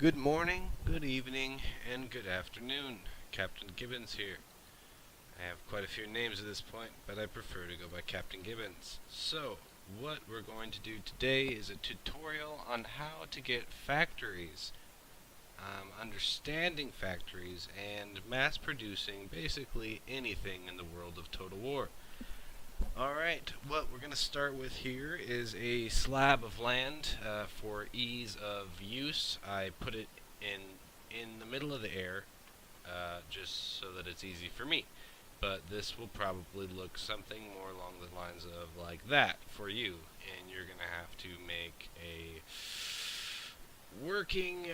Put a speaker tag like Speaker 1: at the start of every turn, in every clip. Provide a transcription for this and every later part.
Speaker 1: Good morning, good evening, and good afternoon. Captain Gibbons here. I have quite a few names at this point, but I prefer to go by Captain Gibbons. So, what we're going to do today is a tutorial on how to get factories, understanding factories, and mass producing basically anything in the world of Total War. Alright, what we're going to start with here is a slab of land. For ease of use, I put it in the middle of the air, just so that it's easy for me. But this will probably look something more along the lines of like that for you, and you're going to have to make a working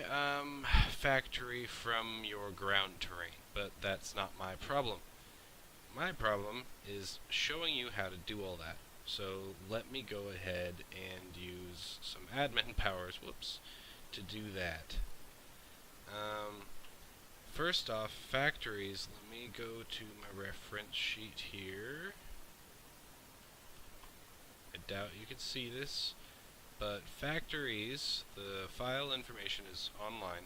Speaker 1: factory from your ground terrain. But that's not my problem. My problem is showing you how to do all that. So let me go ahead and use some admin powers, to do that. First off, factories. Let me go to my reference sheet here. I doubt you can see this, but factories, the file information is online.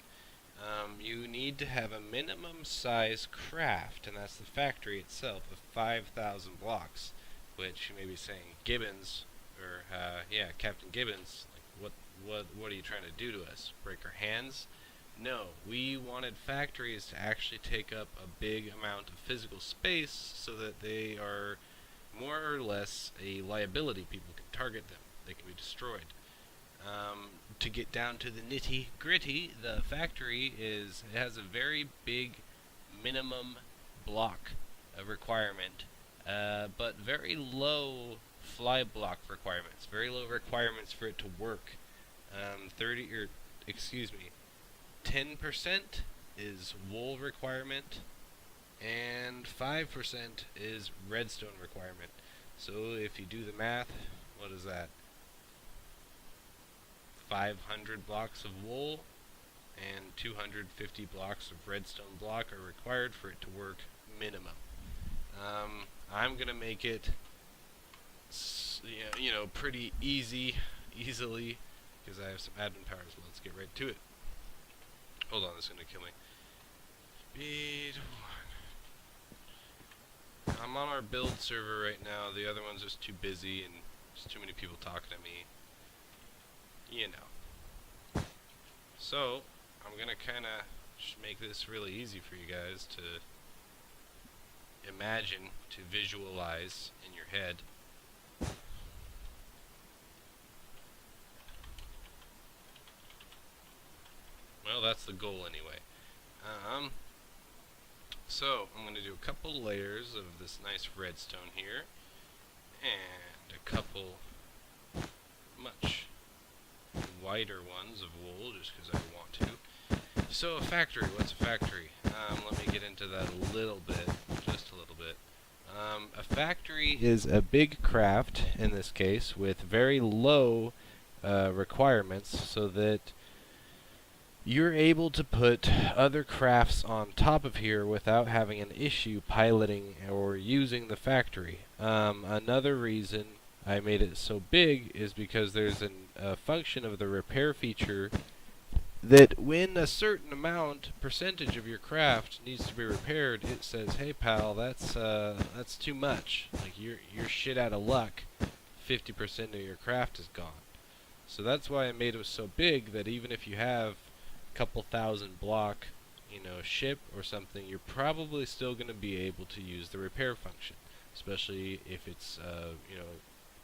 Speaker 1: You need to have a minimum size craft, and that's the factory itself, of 5,000 blocks, which you may be saying, Gibbons, or, Captain Gibbons, like, what are you trying to do to us? Break our hands? No, we wanted factories to actually take up a big amount of physical space so that they are more or less a liability. People can target them. They can be destroyed. To get down to the nitty gritty, the factory has a very big minimum block requirement, but very low fly block requirements. Very low requirements for it to work. 10% is wool requirement, and 5% is redstone requirement. So if you do the math, what is that? 500 blocks of wool and 250 blocks of redstone block are required for it to work minimum. I'm gonna make it pretty easily, because I have some admin powers. Let's get right to it. Hold on, this is gonna kill me. Speed 1. I'm on our build server right now. The other one's just too busy and just too many people talking to me. So, I'm gonna kinda make this really easy for you guys to imagine, to visualize in your head. Well, that's the goal anyway. So, I'm gonna do a couple layers of this nice redstone here, and a couple much wider ones of wool, just because I want to. So a factory, what's a factory? Let me get into that a little bit, just a little bit. A factory is a big craft, in this case, with very low requirements, so that you're able to put other crafts on top of here without having an issue piloting or using the factory. Another reason I made it so big is because there's a function of the repair feature that when a certain percentage of your craft needs to be repaired, it says, "Hey pal, that's too much. Like you're shit out of luck. 50% of your craft is gone." So that's why I made it so big that even if you have a couple thousand block, ship or something, you're probably still going to be able to use the repair function, especially if it's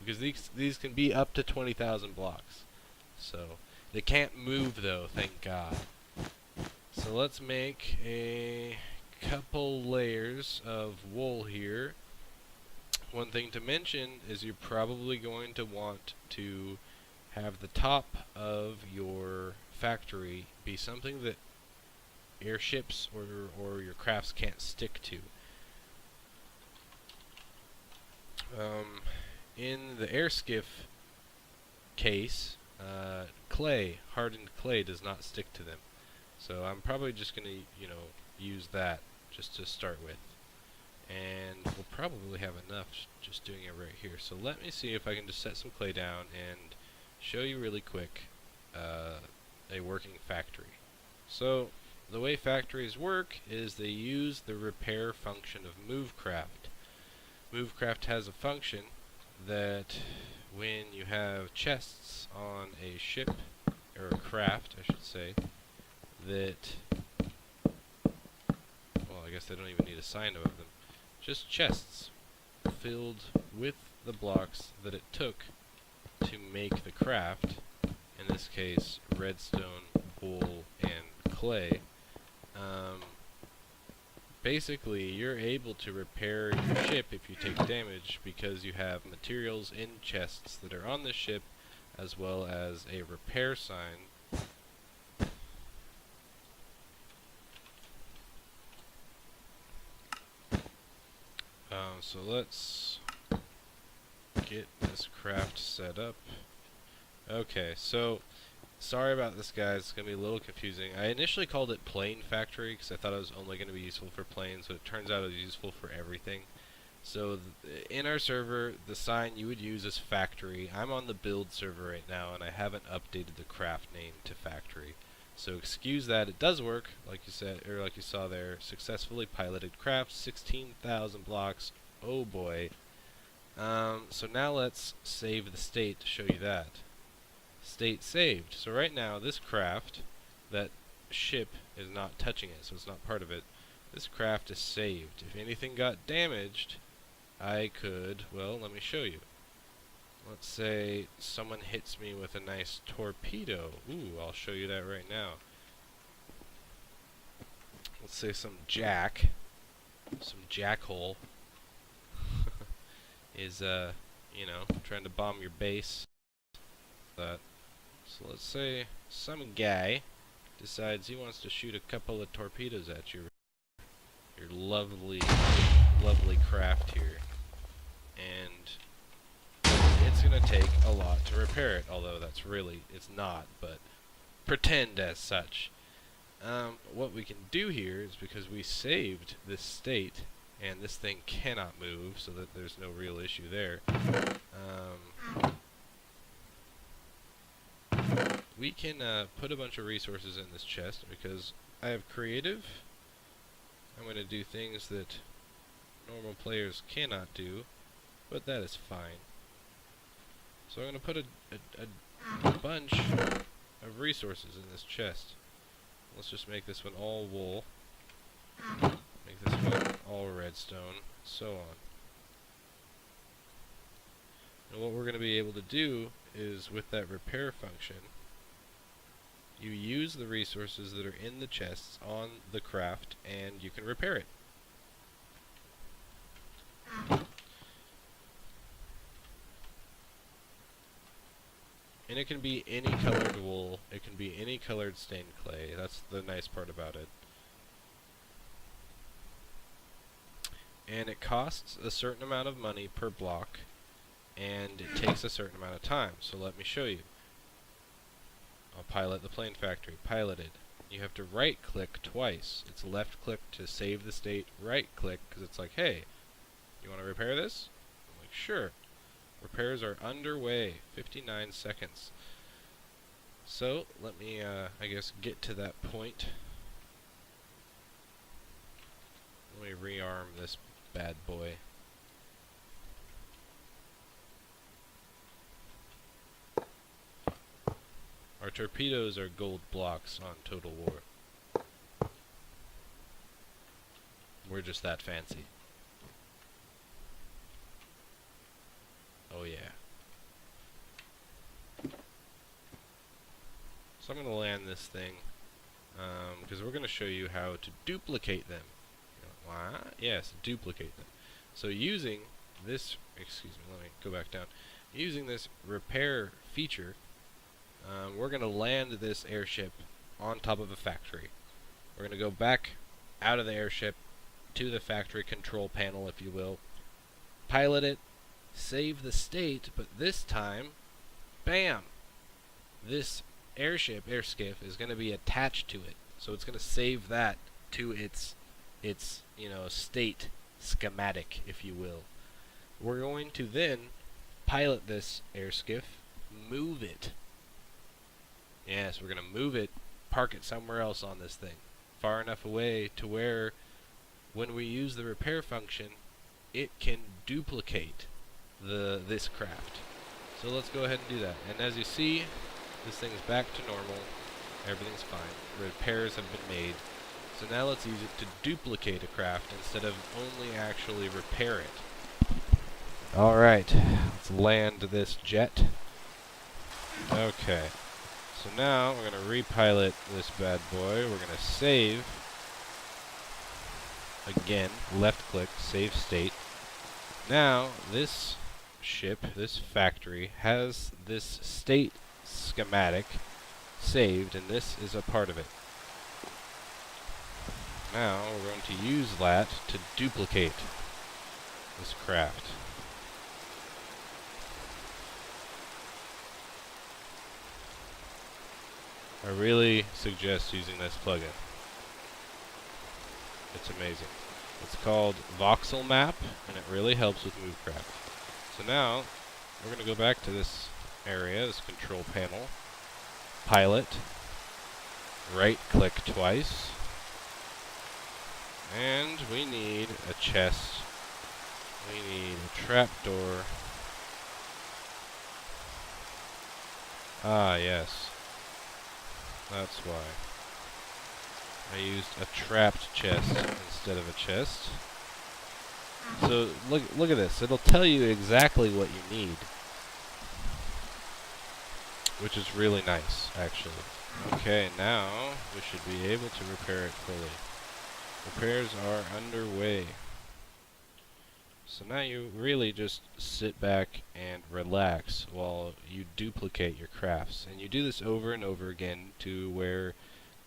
Speaker 1: because these can be up to 20,000 blocks. So they can't move though, thank God. So let's make a couple layers of wool here. One thing to mention is you're probably going to want to have the top of your factory be something that airships or your crafts can't stick to. In the air skiff case, hardened clay does not stick to them. So I'm probably just going to, use that just to start with. And we'll probably have enough just doing it right here. So let me see if I can just set some clay down and show you really quick a working factory. So the way factories work is they use the repair function of movecraft. Movecraft has a function that when you have chests on a ship, or a craft I should say, that, well, I guess they don't even need a sign above them, just chests filled with the blocks that it took to make the craft, in this case redstone, wool, and clay. Basically, you're able to repair your ship if you take damage because you have materials in chests that are on the ship, as well as a repair sign. So let's get this craft set up. Okay, so sorry about this, guys. It's going to be a little confusing. I initially called it Plane Factory because I thought it was only going to be useful for planes, but it turns out it's useful for everything. So in our server, the sign you would use is Factory. I'm on the build server right now, and I haven't updated the craft name to Factory. So excuse that. It does work, like you said, or like you saw there. Successfully piloted craft, 16,000 blocks. Oh boy. So now let's save the state to show you that. State saved. So right now, this craft, that ship is not touching it, so it's not part of it. This craft is saved. If anything got damaged, I could, well, let me show you. Let's say someone hits me with a nice torpedo. Ooh, I'll show you that right now. Let's say some jackhole is, you know, trying to bomb your base. That. So let's say some guy decides he wants to shoot a couple of torpedoes at your lovely craft here, and it's gonna take a lot to repair it, although it's not, but pretend as such. What we can do here is, because we saved this state and this thing cannot move, so that there's no real issue there, we can put a bunch of resources in this chest. Because I have creative, I'm going to do things that normal players cannot do, but that is fine. So I'm going to put a bunch of resources in this chest. Let's just make this one all wool, make this one all redstone, so on. And what we're going to be able to do is, with that repair function, you use the resources that are in the chests on the craft, and you can repair it. And it can be any colored wool, it can be any colored stained clay. That's the nice part about it. And it costs a certain amount of money per block, and it takes a certain amount of time. So let me show you. I'll pilot the plane factory. Piloted. You have to right click twice. It's left click to save the state, right click because it's like, hey, you want to repair this? I'm like, sure. Repairs are underway. 59 seconds. So let me, I guess, get to that point. Let me rearm this bad boy. Our torpedoes are gold blocks on Total War. We're just that fancy. Oh yeah. So I'm going to land this thing, because we're going to show you how to duplicate them. You know, why? Yes, duplicate them. So using this, excuse me, let me go back down. Using this repair feature, we're going to land this airship on top of a factory. We're going to go back out of the airship to the factory control panel, if you will. Pilot it, save the state, but this time, bam! This airskiff is going to be attached to it. So it's going to save that to its state schematic, if you will. We're going to then pilot this airskiff, move it. Yes, we're going to move it park it somewhere else on this thing, far enough away to where when we use the repair function, it can duplicate this craft. So let's go ahead and do that. And as you see, this thing is back to normal. Everything's fine. Repairs have been made. So now let's use it to duplicate a craft instead of only actually repair it. Alright, let's land this jet. Okay, so now we're going to repilot this bad boy. We're going to save. Again, left click, save state. Now, this ship, this factory, has this state schematic saved, and this is a part of it. Now, we're going to use that to duplicate this craft. I really suggest using this plugin. It's amazing. It's called Voxel Map, and it really helps with movecraft. So now, we're going to go back to this area, this control panel, pilot, right-click twice, and we need a chest, we need a trapdoor. Ah, yes. That's why. I used a trapped chest instead of a chest. So look at this. It'll tell you exactly what you need, which is really nice, actually. Okay, now we should be able to repair it fully. Repairs are underway. So now you really just sit back and relax while you duplicate your crafts. And you do this over and over again to where,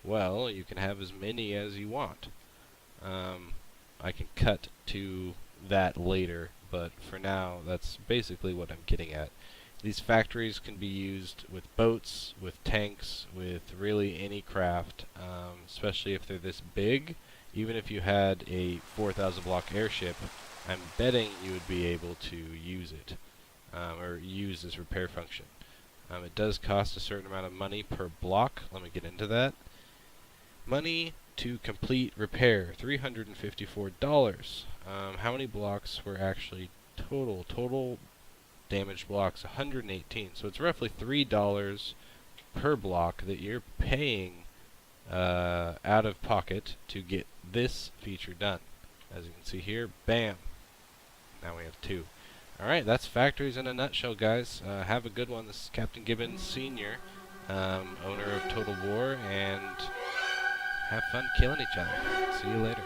Speaker 1: well, you can have as many as you want. I can cut to that later, but for now, that's basically what I'm getting at. These factories can be used with boats, with tanks, with really any craft, especially if they're this big. Even if you had a 4,000 block airship, I'm betting you would be able to use it, or use this repair function. It does cost a certain amount of money per block. Let me get into that. Money to complete repair, $354. How many blocks were actually total? Total damaged blocks, 118. So it's roughly $3 per block that you're paying out of pocket to get this feature done. As you can see here, bam. Now we have 2. Alright, that's factories in a nutshell, guys. Have a good one. This is Captain Gibbons Sr., owner of Total War, and have fun killing each other. See you later.